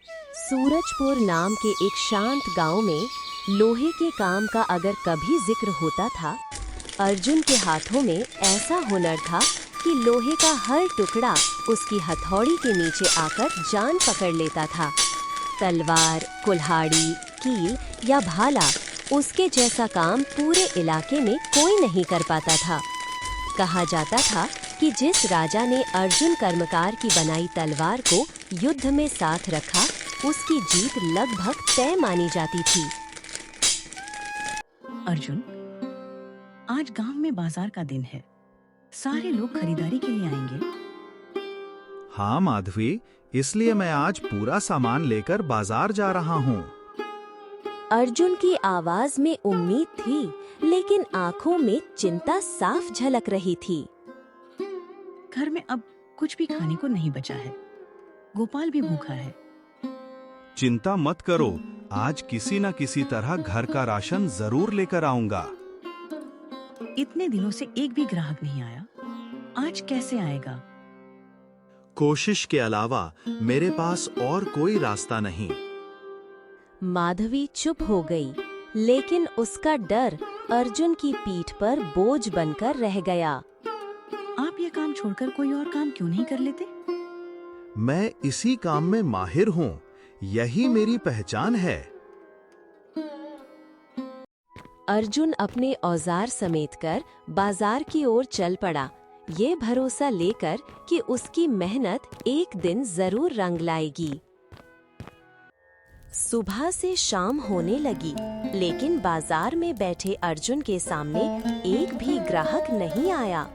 सूरजपुर नाम के एक शांत गांव में लोहे के काम का अगर कभी जिक्र होता था, अर्जुन के हाथों में ऐसा हुनर था कि लोहे का हर टुकड़ा उसकी हथौड़ी के नीचे आकर जान पकड़ लेता था। तलवार, कुल्हाड़ी, कील या भाला, उसके जैसा काम पूरे इलाके में कोई नहीं कर पाता था। कहा जाता था कि जिस राजा ने अर्जुन कर्मकार की बनाई तलवार को युद्ध में साथ रखा, उसकी जीत लगभग तय मानी जाती थी। अर्जुन, आज गांव में बाजार का दिन है। सारे लोग खरीदारी के लिए आएंगे। हाँ माधवी, इसलिए मैं आज पूरा सामान लेकर बाजार जा रहा हूँ। अर्जुन की आवाज में उम्मीद थी, लेकिन आंखों में चिंता साफ झलक रही थी। घर में अब कुछ भी खाने को नहीं बचा है। गोपाल भी भूखा है। चिंता मत करो, आज किसी न किसी तरह घर का राशन जरूर लेकर आऊंगा। इतने दिनों से एक भी ग्राहक नहीं आया, आज कैसे आएगा? कोशिश के अलावा मेरे पास और कोई रास्ता नहीं। माधवी चुप हो गई, लेकिन उसका डर अर्जुन की पीठ पर बोझ बनकर रह गया। आप ये काम छोड़कर कोई और काम क्यों नहीं कर लेते? मैं इसी काम में माहिर हूँ, यही मेरी पहचान है। अर्जुन अपने औजार समेत कर बाजार की ओर चल पड़ा, ये भरोसा लेकर कि उसकी मेहनत एक दिन जरूर रंग लाएगी। सुबह से शाम होने लगी, लेकिन बाजार में बैठे अर्जुन के सामने एक भी ग्राहक नहीं आया।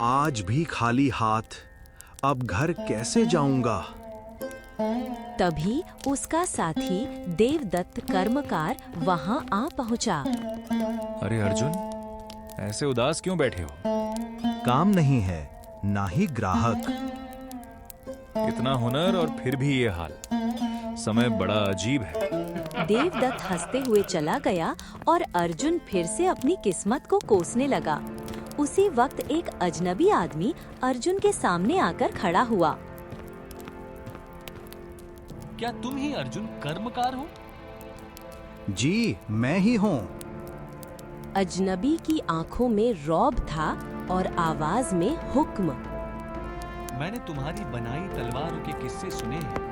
आज भी खाली हाथ, अब घर कैसे जाऊंगा? तभी उसका साथी देवदत्त कर्मकार वहां आ पहुंचा। अरे अर्जुन, ऐसे उदास क्यों बैठे हो? काम नहीं है, ना ही ग्राहक। इतना हुनर और फिर भी ये हाल। समय बड़ा अजीब है। देवदत्त हंसते हुए चला गया और अर्जुन फिर से अपनी किस्मत को कोसने लगा। उसी वक्त एक अजनबी आदमी अर्जुन के सामने आकर खड़ा हुआ। क्या तुम ही अर्जुन कर्मकार हो? जी, मैं ही हूँ। अजनबी की आंखों में रौब था और आवाज में हुक्म। मैंने तुम्हारी बनाई तलवारों के किस्से सुने हैं।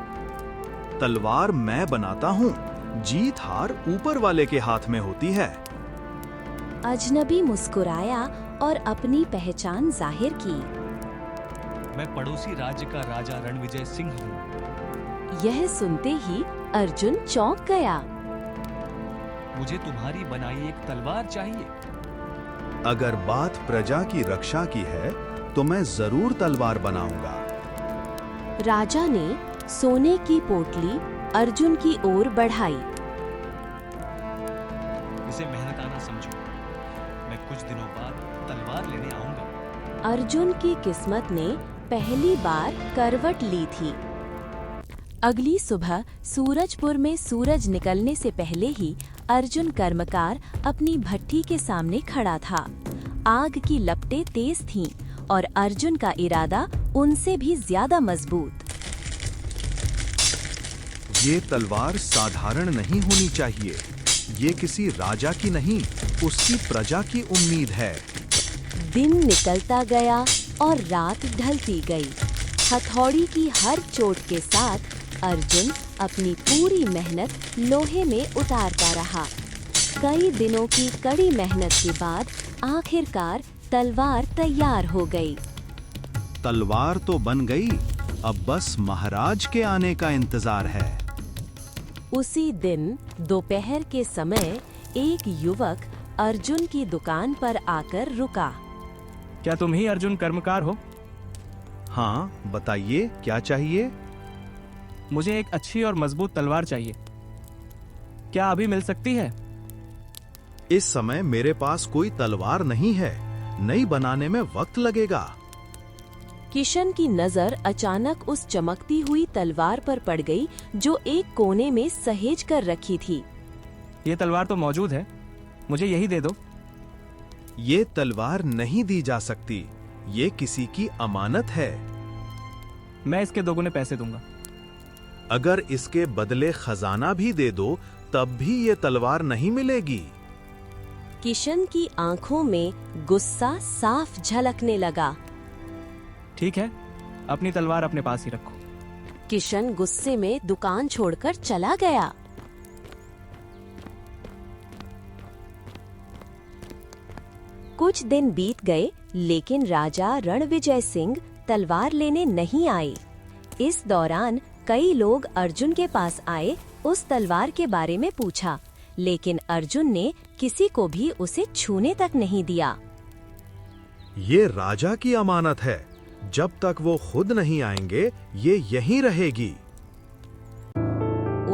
तलवार मैं बनाता हूँ, जीत हार ऊपर वाले के हाथ में होती है। अजनबी मुस्कुराया और अपनी पहचान जाहिर की। मैं पड़ोसी राज्य का राजा रणविजय सिंह हूँ। यह सुनते ही अर्जुन चौंक गया। मुझे तुम्हारी बनाई एक तलवार चाहिए। अगर बात प्रजा की रक्षा की है, तो मैं जरूर तलवार बनाऊंगा। राजा ने सोने की पोटली अर्जुन की ओर बढ़ाई। इसे मेहनताना समझो, मैं कुछ दिनों बाद तलवार लेने आऊंगा। अर्जुन की किस्मत ने पहली बार करवट ली थी। अगली सुबह सूरजपुर में सूरज निकलने से पहले ही अर्जुन कर्मकार अपनी भट्ठी के सामने खड़ा था। आग की लपटें तेज थीं और अर्जुन का इरादा उनसे भी ज्यादा मजबूत। ये तलवार साधारण नहीं होनी चाहिए। ये किसी राजा की नहीं, उसकी प्रजा की उम्मीद है। दिन निकलता गया और रात ढलती गई। हथौड़ी की हर चोट के साथ अर्जुन अपनी पूरी मेहनत लोहे में उतारता रहा। कई दिनों की कड़ी मेहनत के बाद आखिरकार तलवार तैयार हो गई। तलवार तो बन गई, अब बस महाराज के आने का इंतजार है। उसी दिन दोपहर के समय एक युवक अर्जुन की दुकान पर आकर रुका। क्या तुम ही अर्जुन कर्मकार हो? हाँ, बताइए क्या चाहिए? मुझे एक अच्छी और मजबूत तलवार चाहिए। क्या अभी मिल सकती है? इस समय मेरे पास कोई तलवार नहीं है, नई बनाने में वक्त लगेगा। किशन की नजर अचानक उस चमकती हुई तलवार पर पड़ गई जो एक कोने में सहेज कर रखी थी। ये तलवार तो मौजूद है, मुझे यही दे दो। ये तलवार नहीं दी जा सकती, ये किसी की अमानत है। मैं इसके दोगुने पैसे दूंगा। अगर इसके बदले खजाना भी दे दो तब भी ये तलवार नहीं मिलेगी। किशन की आंखों में गुस्सा साफ झलकने लगा। ठीक है, अपनी तलवार अपने पास ही रखो। किशन गुस्से में दुकान छोड़कर चला गया। कुछ दिन बीत गए, लेकिन राजा रणविजय सिंह तलवार लेने नहीं आए। इस दौरान कई लोग अर्जुन के पास आए, उस तलवार के बारे में पूछा, लेकिन अर्जुन ने किसी को भी उसे छूने तक नहीं दिया। ये राजा की अमानत है, जब तक वो खुद नहीं आएंगे ये यहीं रहेगी।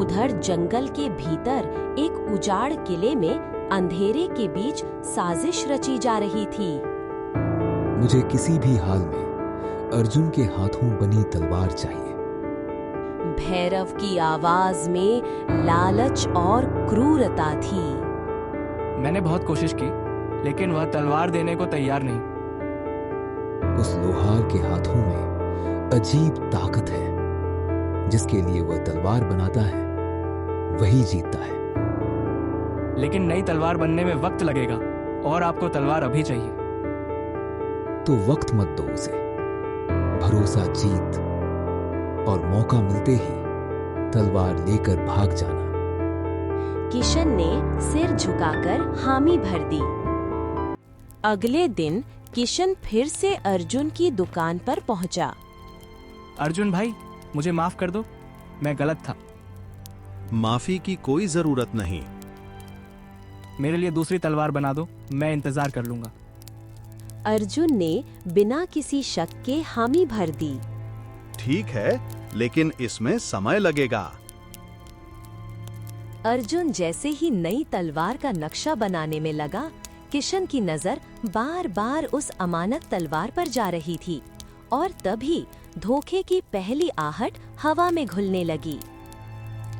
उधर जंगल के भीतर एक उजाड़ किले में अंधेरे के बीच साजिश रची जा रही थी। मुझे किसी भी हाल में अर्जुन के हाथों बनी तलवार चाहिए। भैरव की आवाज में लालच और क्रूरता थी। मैंने बहुत कोशिश की, लेकिन वह तलवार देने को तैयार नहीं। उस लोहार के हाथों में अजीब ताकत है। जिसके लिए वह तलवार बनाता है वही जीतता है। लेकिन नई तलवार बनने में वक्त लगेगा और आपको तलवार अभी चाहिए। तो वक्त मत दो उसे, भरोसा जीत और मौका मिलते ही तलवार लेकर भाग जाना। किशन ने सिर झुकाकर हामी भर दी। अगले दिन किशन फिर से अर्जुन की दुकान पर पहुंचा। अर्जुन भाई, मुझे माफ कर दो, मैं गलत था। माफी की कोई जरूरत नहीं। मेरे लिए दूसरी तलवार बना दो, मैं इंतजार कर लूंगा। अर्जुन ने बिना किसी शक के हामी भर दी। ठीक है, लेकिन इसमें समय लगेगा। अर्जुन जैसे ही नई तलवार का नक्शा बनाने में लगा, किशन की नजर बार बार उस अमानत तलवार पर जा रही थी और तभी धोखे की पहली आहट हवा में घुलने लगी।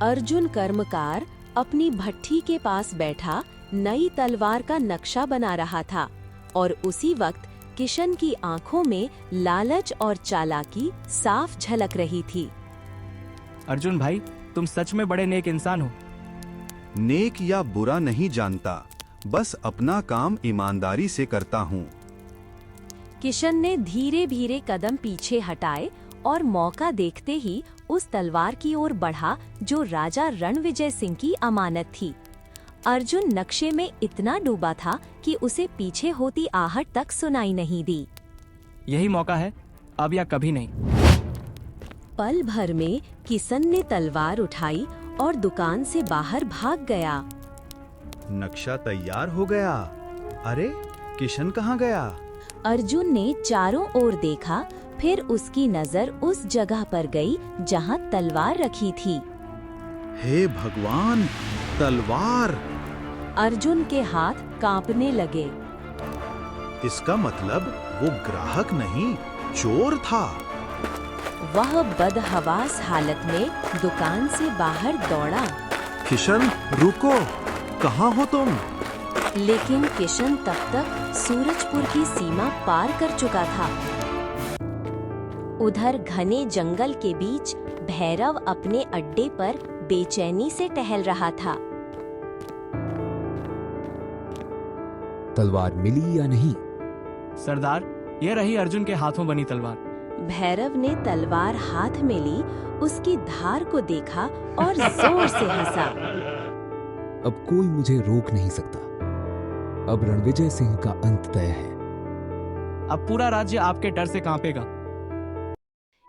अर्जुन कर्मकार अपनी भट्ठी के पास बैठा नई तलवार का नक्शा बना रहा था और उसी वक्त किशन की आंखों में लालच और चालाकी साफ झलक रही थी। अर्जुन भाई, तुम सच में बड़े नेक इंसान हो। नेक या बुरा नहीं जानता, बस अपना काम ईमानदारी से करता हूँ। किशन ने धीरे धीरे कदम पीछे हटाए और मौका देखते ही उस तलवार की ओर बढ़ा जो राजा रणविजय सिंह की अमानत थी। अर्जुन नक्शे में इतना डूबा था कि उसे पीछे होती आहट तक सुनाई नहीं दी। यही मौका है, अब या कभी नहीं। पल भर में किशन ने तलवार उठाई और दुकान से बाहर भाग गया। नक्शा तैयार हो गया। अरे, किशन कहाँ गया? अर्जुन ने चारों ओर देखा, फिर उसकी नजर उस जगह पर गई जहां तलवार रखी थी। हे भगवान, तलवार! अर्जुन के हाथ कांपने लगे। इसका मतलब वो ग्राहक नहीं, चोर था। वह बदहवास हालत में दुकान से बाहर दौड़ा। किशन, रुको, कहाँ हो तुम? लेकिन किशन तब तक सूरजपुर की सीमा पार कर चुका था। उधर घने जंगल के बीच भैरव अपने अड्डे पर बेचैनी से टहल रहा था। तलवार मिली या नहीं? सरदार, यह रही अर्जुन के हाथों बनी तलवार। भैरव ने तलवार हाथ में ली, उसकी धार को देखा और जोर से हंसा। अब कोई मुझे रोक नहीं सकता। अब रणविजय सिंह का अंत तय है। अब पूरा राज्य आपके डर से कांपेगा।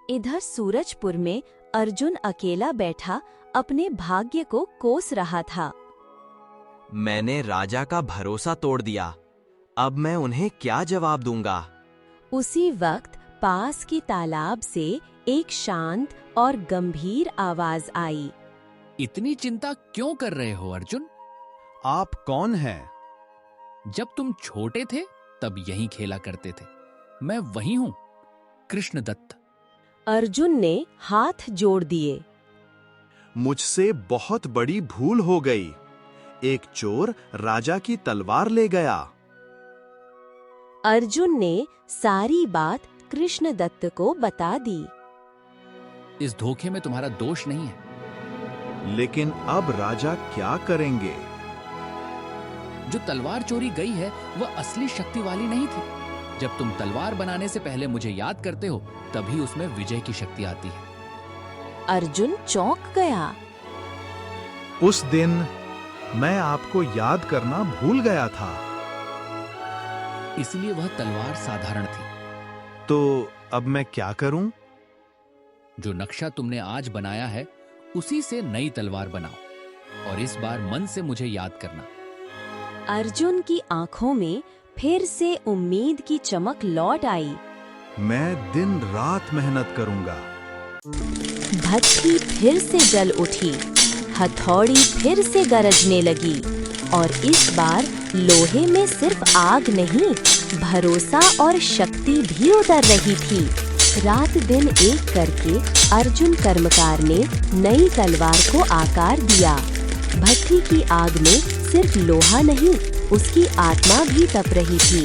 इधर सूरजपुर में अर्जुन अकेला बैठा अपने भाग्य को कोस रहा था। मैंने राजा का भरोसा तोड़ दिया, अब मैं उन्हें क्या जवाब दूंगा? उसी वक्त पास की तालाब से एक शांत और गंभीर आवाज आई। इतनी चिंता क्यों कर रहे हो अर्जुन? आप कौन हैं? जब तुम छोटे थे तब यहीं खेला करते थे। मैं वही हूँ, कृष्णदत्त। अर्जुन ने हाथ जोड़ दिए। मुझसे बहुत बड़ी भूल हो गई। एक चोर राजा की तलवार ले गया। अर्जुन ने सारी बात कृष्णदत्त को बता दी। इस धोखे में तुम्हारा दोष नहीं है। लेकिन अब राजा क्या करेंगे? जो तलवार चोरी गई है वह असली शक्ति वाली नहीं थी। जब तुम तलवार बनाने से पहले मुझे याद करते हो तभी उसमें विजय की शक्ति आती है। अर्जुन चौंक गया। उस दिन मैं आपको याद करना भूल गया था। इसलिए वह तलवार साधारण थी। तो अब मैं क्या करूं? जो नक्शा तुमने आज बनाया है उसी से नई तलवार बनाओ और इस बार मन से मुझे याद करना। अर्जुन की आंखों में फिर से उम्मीद की चमक लौट आई। मैं दिन रात मेहनत करूंगा। भट्ठी फिर से जल उठी, हथौड़ी फिर से गरजने लगी और इस बार लोहे में सिर्फ आग नहीं, भरोसा और शक्ति भी उतर रही थी। रात दिन एक करके अर्जुन कर्मकार ने नई तलवार को आकार दिया। भट्ठी की आग में सिर्फ लोहा नहीं, उसकी आत्मा भी तप रही थी।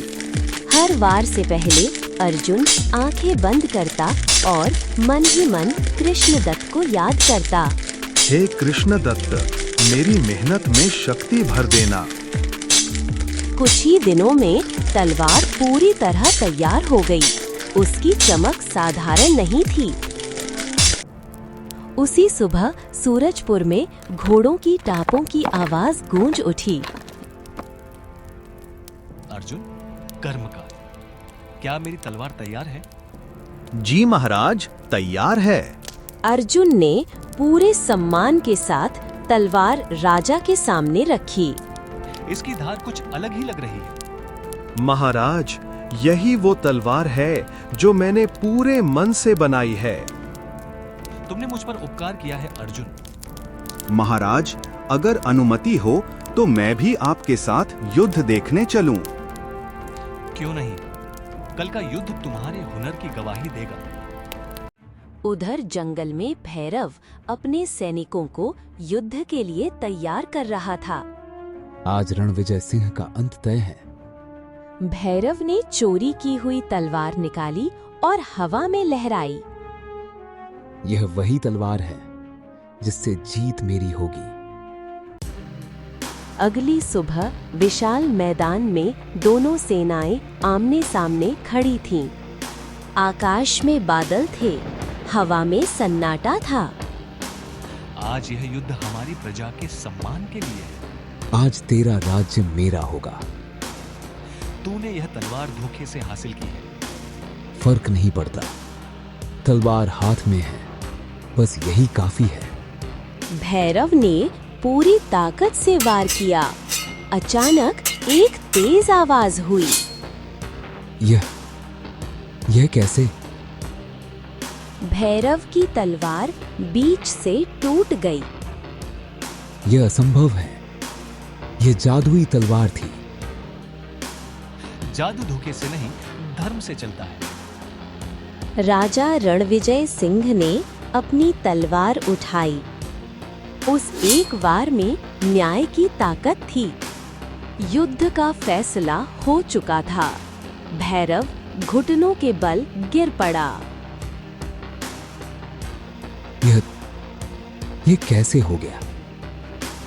हर वार से पहले अर्जुन आंखें बंद करता और मन ही मन कृष्णदत्त को याद करता। हे कृष्णदत्त, मेरी मेहनत में शक्ति भर देना। कुछ ही दिनों में तलवार पूरी तरह तैयार हो गई। उसकी चमक साधारण नहीं थी। उसी सुबह सूरजपुर में घोड़ों की टापों की आवाज गूंज उठी। अर्जुन, कर्मकार, क्या मेरी तलवार तैयार है? जी महाराज, तैयार है। अर्जुन ने पूरे सम्मान के साथ तलवार राजा के सामने रखी। इसकी धार कुछ अलग ही लग रही है। महाराज, यही वो तलवार है जो मैंने पूरे मन से बनाई है। तुमने मुझ पर उपकार किया है अर्जुन। महाराज, अगर अनुमति हो तो मैं भी आपके साथ युद्ध देखने चलूं। क्यों नहीं? कल का युद्ध तुम्हारे हुनर की गवाही देगा। उधर जंगल में भैरव अपने सैनिकों को युद्ध के लिए तैयार कर रहा था। आज रणविजय सिंह का अंत तय है। भैरव ने चोरी की हुई तलवार निकाली और हवा में लहराई। यह वही तलवार है जिससे जीत मेरी होगी। अगली सुबह विशाल मैदान में दोनों सेनाएं आमने सामने खड़ी थीं। आकाश में बादल थे, हवा में सन्नाटा था। आज यह युद्ध हमारी प्रजा के सम्मान के लिए है। आज तेरा राज्य मेरा होगा। तूने यह तलवार धोखे से हासिल की है। फर्क नहीं पड़ता, तलवार हाथ में है, बस यही काफी है। भैरव ने पूरी ताकत से वार किया। अचानक एक तेज आवाज हुई। यह कैसे? भैरव की तलवार बीच से टूट गई। यह असंभव है। यह जादुई तलवार थी। जादू धोखे से नहीं, धर्म से चलता है। राजा रणविजय सिंह ने अपनी तलवार उठाई। उस एक वार में न्याय की ताकत थी। युद्ध का फैसला हो चुका था। भैरव घुटनों के बल गिर पड़ा। यह कैसे हो गया?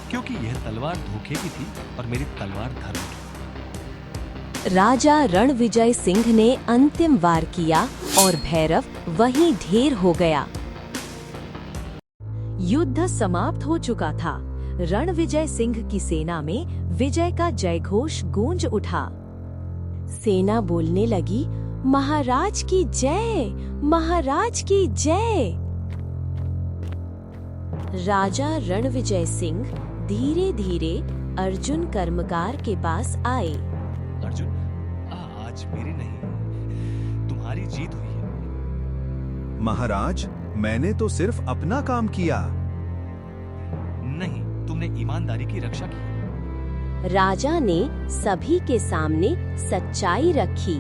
क्योंकि यह तलवार धोखे की थी और मेरी तलवार धर्म की। राजा रणविजय सिंह ने अंतिम वार किया और भैरव वहीं ढेर हो गया। युद्ध समाप्त हो चुका था। रणविजय सिंह की सेना में विजय का जयघोष गूंज उठा। सेना बोलने लगी, महाराज की जय, महाराज की जय। राजा रणविजय सिंह धीरे धीरे अर्जुन कर्मकार के पास आए। अर्जुन, आज मेरी नहीं, तुम्हारी जीत हुई है। महाराज, मैंने तो सिर्फ अपना काम किया। नहीं, तुमने ईमानदारी की रक्षा की। राजा ने सभी के सामने सच्चाई रखी।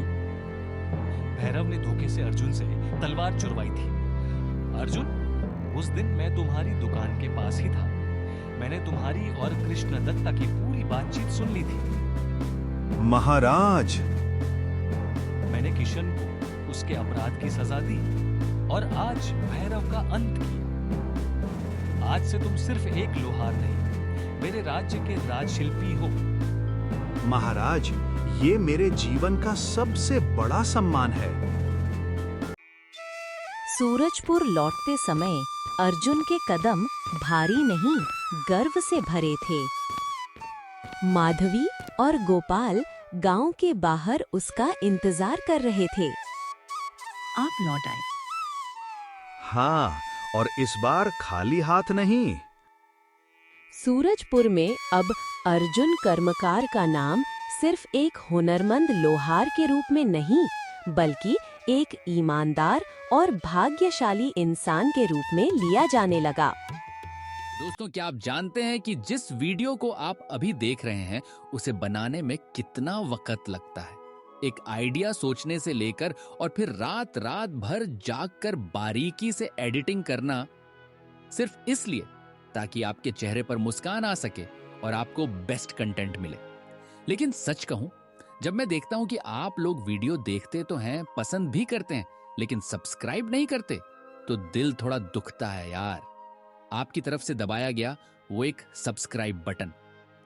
भैरव ने धोखे से अर्जुन से तलवार चुरवाई थी। अर्जुन, उस दिन मैं तुम्हारी दुकान के पास ही था। मैंने तुम्हारी और कृष्णदत्ता की पूरी बातचीत सुन ली थी। महाराज, मैंने किशन को उसके अपराध की सजा दी। और आज भैरव का अंत किया। आज से तुम सिर्फ एक लोहार नहीं, मेरे राज्य के राजशिल्पी हो। महाराज, ये मेरे जीवन का सबसे बड़ा सम्मान है। सूरजपुर लौटते समय अर्जुन के कदम भारी नहीं, गर्व से भरे थे। माधवी और गोपाल गांव के बाहर उसका इंतजार कर रहे थे। आप लौट आए। हाँ, और इस बार खाली हाथ नहीं। सूरजपुर में अब अर्जुन कर्मकार का नाम सिर्फ एक हुनरमंद लोहार के रूप में नहीं, बल्कि एक ईमानदार और भाग्यशाली इंसान के रूप में लिया जाने लगा। दोस्तों, क्या आप जानते हैं कि जिस वीडियो को आप अभी देख रहे हैं उसे बनाने में कितना वक्त लगता है? एक आइडिया सोचने से लेकर और फिर रात रात भर जागकर बारीकी से एडिटिंग करना, सिर्फ इसलिए ताकि आपके चेहरे पर मुस्कान आ सके और आपको बेस्ट कंटेंट मिले। लेकिन सच कहूं, जब मैं देखता हूं कि आप लोग वीडियो देखते तो हैं, पसंद भी करते हैं, लेकिन सब्सक्राइब नहीं करते, तो दिल थोड़ा दुखता है यार। आपकी तरफ से दबाया गया वो एक सब्सक्राइब बटन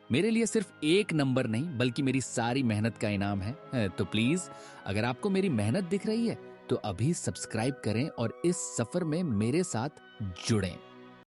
मेरे लिए सिर्फ एक नंबर नहीं, बल्कि मेरी सारी मेहनत का इनाम है। तो प्लीज, अगर आपको मेरी मेहनत दिख रही है तो अभी सब्सक्राइब करें और इस सफर में मेरे साथ जुड़ें।